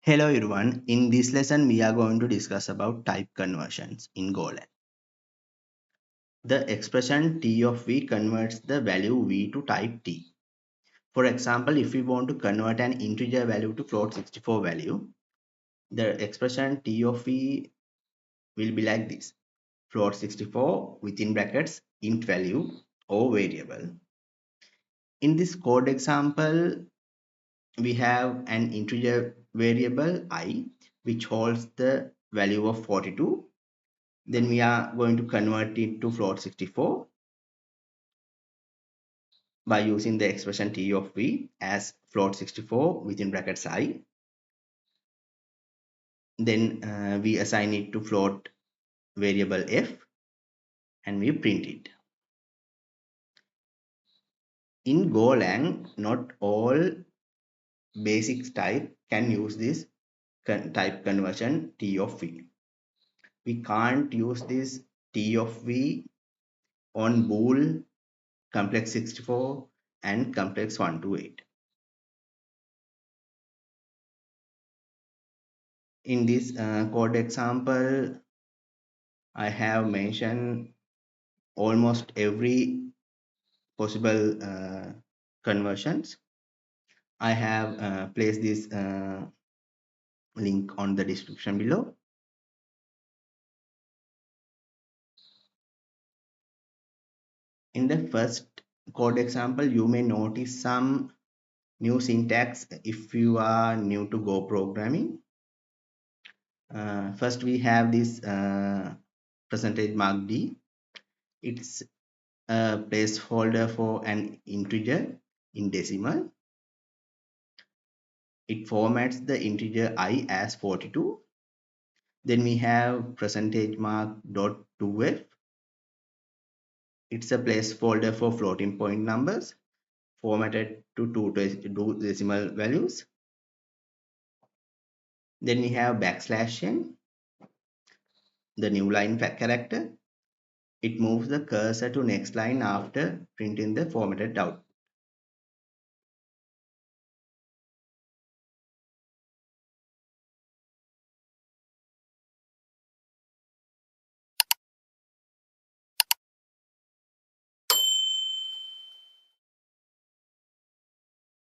Hello everyone, in this lesson we are going to discuss about type conversions in Golang. The expression t of v converts the value v to type t. For example, if we want to convert an integer value to float 64 value, the expression t of v will be like this. Float 64 within brackets int value or variable. In this code example, we have an integer variable I which holds the value of 42. Then we are going to convert it to float 64 by using the expression t of v as float 64 within brackets I. Then we assign it to float variable f and we print it. In Golang, not all basic type can use this type conversion t of v. We can't use this t of v on bool, complex 64 and complex 128. In this code example, I have mentioned almost every possible conversions. I have placed this link on the description below. In the first code example, you may notice some new syntax if you are new to Go programming. First, we have this percentage mark D. It's a placeholder for an integer in decimal. It formats the integer I as 42. Then we have percentage mark dot 2f. It's a placeholder for floating point numbers formatted to two decimal values. Then we have backslash n, the new line character. It moves the cursor to next line after printing the formatted